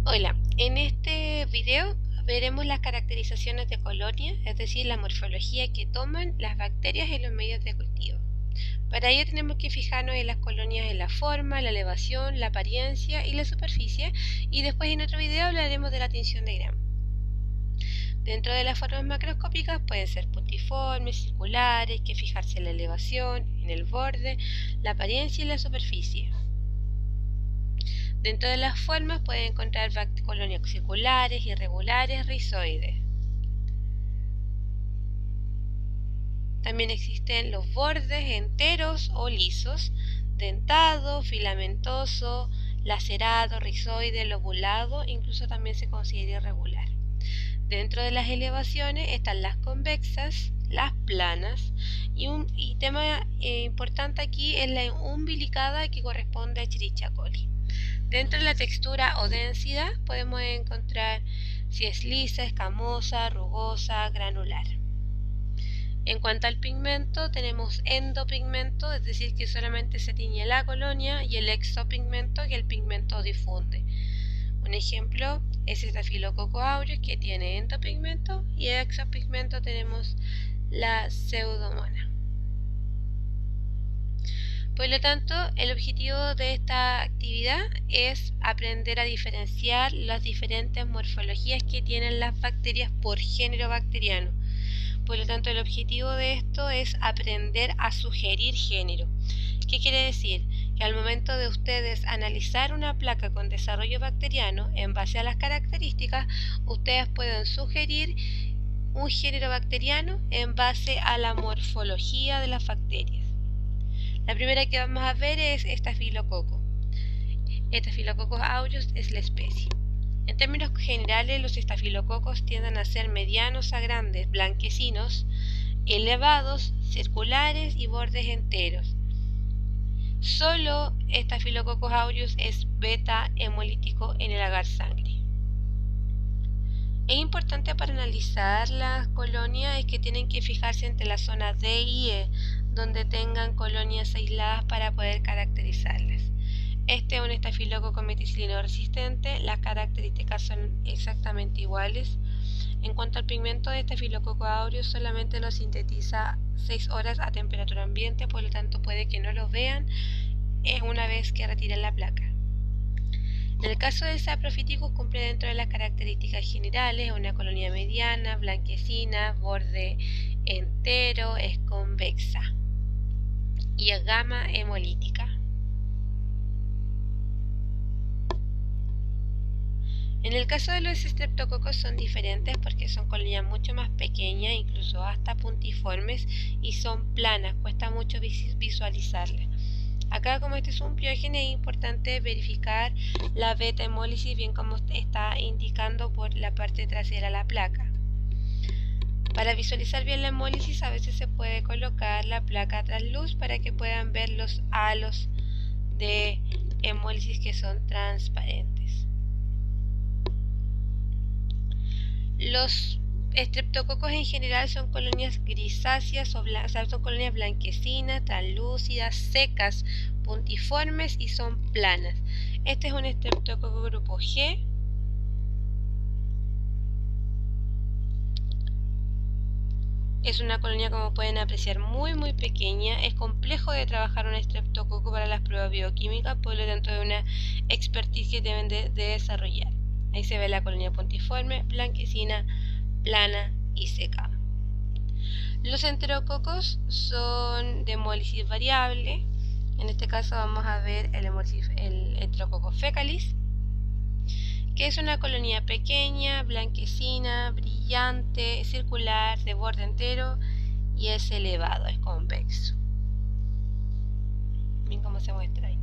Hola, en este video veremos las caracterizaciones de colonia, es decir, la morfología que toman las bacterias en los medios de cultivo. Para ello tenemos que fijarnos en las colonias en la forma, la elevación, la apariencia y la superficie, y después en otro video hablaremos de la tinción de Gram. Dentro de las formas macroscópicas pueden ser puntiformes, circulares, hay que fijarse en la elevación, en el borde, la apariencia y la superficie. Dentro de las formas pueden encontrar colonias circulares, irregulares, rizoides. También existen los bordes enteros o lisos, dentado, filamentoso, lacerado, rizoide, lobulado, incluso también se considera irregular. Dentro de las elevaciones están las convexas, las planas y tema importante aquí es la umbilicada que corresponde a Escherichia coli. Dentro de la textura o densidad podemos encontrar si es lisa, escamosa, rugosa, granular. En cuanto al pigmento, tenemos endopigmento, es decir, que solamente se tiñe la colonia, y el exopigmento, que el pigmento difunde. Un ejemplo es Staphylococcus aureus, que tiene endopigmento, y exopigmento tenemos la pseudomonas. Por lo tanto, el objetivo de esta actividad es aprender a diferenciar las diferentes morfologías que tienen las bacterias por género bacteriano. Por lo tanto, el objetivo de esto es aprender a sugerir género. ¿Qué quiere decir? Que al momento de ustedes analizar una placa con desarrollo bacteriano, en base a las características, ustedes pueden sugerir un género bacteriano en base a la morfología de las bacterias. La primera que vamos a ver es Staphylococcus. Staphylococcus aureus es la especie. En términos generales, los estafilococos tienden a ser medianos a grandes, blanquecinos, elevados, circulares y bordes enteros. Solo Staphylococcus aureus es beta hemolítico en el agar sangre. Es importante para analizar las colonias es que tienen que fijarse entre la zona D y E, donde tengan colonias aisladas para poder caracterizarlas. Este es un estafilococo meticilino resistente, las características son exactamente iguales. En cuanto al pigmento de Staphylococcus aureus, solamente lo sintetiza 6 horas a temperatura ambiente, por lo tanto puede que no lo vean una vez que retiren la placa. En el caso del Saprophyticus cumple dentro de las características generales, una colonia mediana, blanquecina, borde entero, es convexa y es gamma hemolítica. En el caso de los streptococos son diferentes porque son colonias mucho más pequeñas, incluso hasta puntiformes, y son planas, cuesta mucho visualizarlas. Acá, como este es un piógene, es importante verificar la beta hemólisis, bien como está indicando por la parte trasera de la placa. Para visualizar bien la hemólisis, a veces se puede colocar la placa trasluz para que puedan ver los halos de hemólisis que son transparentes. Los estreptococos en general son colonias grisáceas o sea, son colonias blanquecinas, translúcidas, secas, puntiformes y son planas. Este es un estreptococo grupo G. Es una colonia, como pueden apreciar, muy pequeña. Es complejo de trabajar un estreptococo para las pruebas bioquímicas, por lo tanto de una expertise que deben de desarrollar. Ahí se ve la colonia puntiforme, blanquecina, plana y seca. Los enterococos son de hemólisis variable. En este caso vamos a ver el Enterococcus fecalis, que es una colonia pequeña, blanquecina, brillante, circular, de borde entero y es elevado, es convexo. Miren cómo se muestra ahí.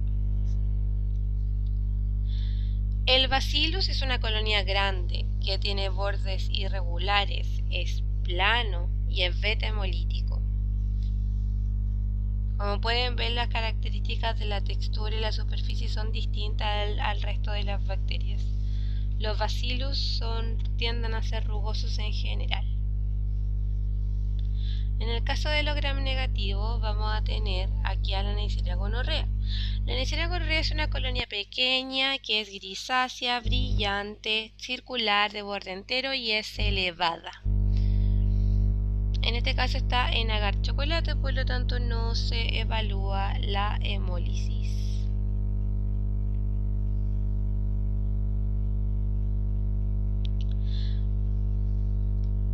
El Bacillus es una colonia grande que tiene bordes irregulares, es plano y es beta hemolítico. Como pueden ver, las características de la textura y la superficie son distintas al resto de las bacterias. Los Bacillus tienden a ser rugosos en general. En el caso de los gram negativos vamos a tener aquí a la Neisseria gonorrea. La Neisseria gonorrhoeae es una colonia pequeña que es grisácea, brillante, circular, de borde entero y es elevada. En este caso está en agar chocolate, por lo tanto no se evalúa la hemólisis.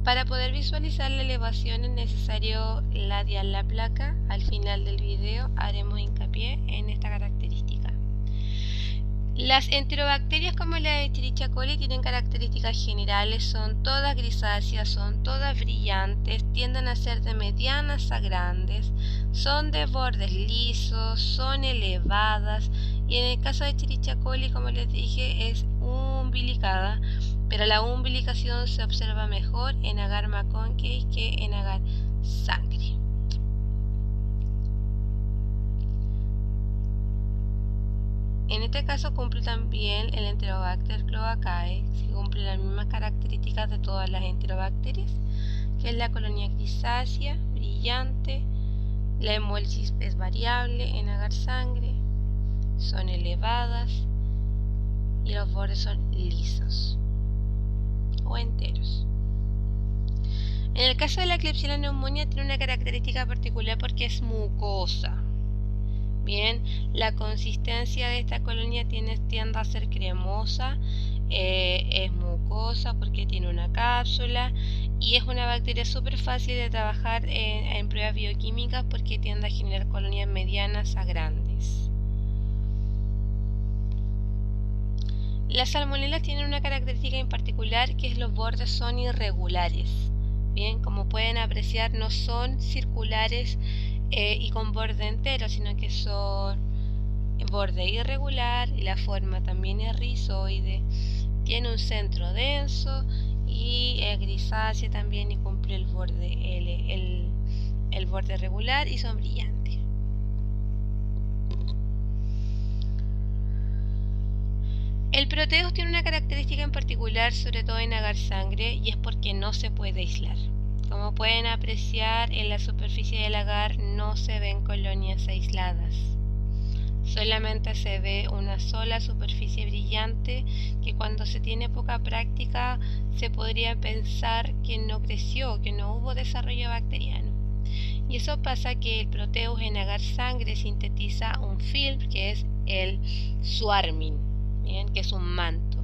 Para poder visualizar la elevación es necesario ladear la placa. Al final del video haremos hincapié en esta característica. Las enterobacterias como la Escherichia coli tienen características generales, son todas grisáceas, son todas brillantes, tienden a ser de medianas a grandes, son de bordes lisos, son elevadas y en el caso de Escherichia coli, como les dije, es umbilicada, pero la umbilicación se observa mejor en agar McConkey que en agar sangre. En este caso cumple también el Enterobacter cloacae, que cumple las mismas características de todas las enterobacterias, que es la colonia grisácea, brillante, la hemólisis es variable en agar sangre, son elevadas y los bordes son lisos o enteros. En el caso de la Klebsiella pneumoniae tiene una característica particular porque es mucosa. Bien, la consistencia de esta colonia tiende a ser cremosa, es mucosa porque tiene una cápsula y es una bacteria súper fácil de trabajar en pruebas bioquímicas porque tiende a generar colonias medianas a grandes. Las salmonelas tienen una característica en particular que es los bordes son irregulares. Bien, como pueden apreciar no son circulares y con borde entero, sino que son borde irregular y la forma también es rizoide, tiene un centro denso y es grisácea también y cumple el borde el borde regular y son brillantes. El proteus tiene una característica en particular, sobre todo en agar sangre, y es porque no se puede aislar. Como pueden apreciar, en la superficie del agar no se ven colonias aisladas. Solamente se ve una sola superficie brillante que cuando se tiene poca práctica se podría pensar que no creció, que no hubo desarrollo bacteriano. Y eso pasa que el proteus en agar sangre sintetiza un film que es el swarming, ¿bien? Que es un manto.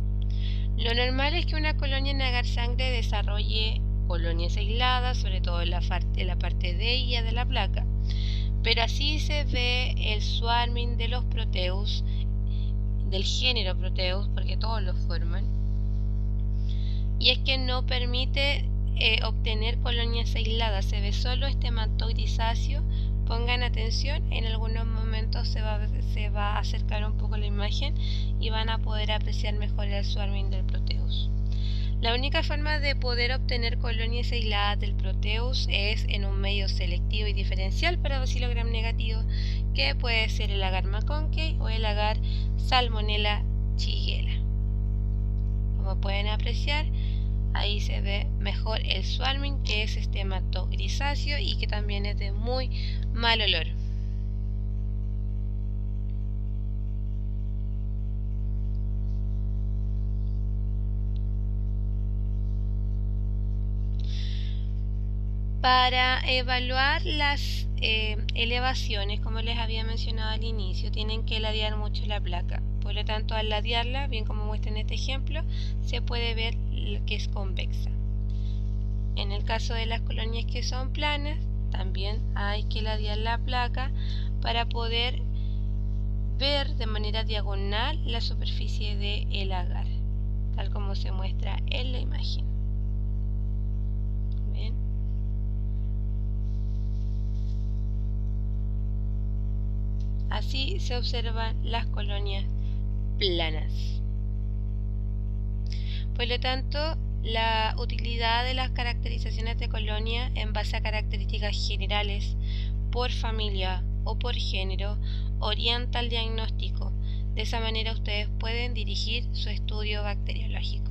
Lo normal es que una colonia en agar sangre desarrolle colonias aisladas, sobre todo en la parte de ella de la placa, pero así se ve el swarming de los proteus, del género proteus, porque todos los forman, y es que no permite obtener colonias aisladas, se ve solo este manto grisáceo. Pongan atención, en algunos momentos se va a acercar un poco la imagen y van a poder apreciar mejor el swarming del proteus. La única forma de poder obtener colonias aisladas del proteus es en un medio selectivo y diferencial para bacilo gram negativo, que puede ser el agar McConkey o el agar Salmonella shigella. Como pueden apreciar, ahí se ve mejor el swarming, que es este manto grisáceo y que también es de muy mal olor. Para evaluar las elevaciones, como les había mencionado al inicio, tienen que ladear mucho la placa. Por lo tanto, al ladearla, bien como muestra en este ejemplo, se puede ver que es convexa. En el caso de las colonias que son planas, también hay que ladear la placa para poder ver de manera diagonal la superficie del agar, tal como se muestra en la imagen. ¿Ven? Así se observan las colonias planas. Por lo tanto, la utilidad de las caracterizaciones de colonia en base a características generales por familia o por género orienta el diagnóstico. De esa manera ustedes pueden dirigir su estudio bacteriológico.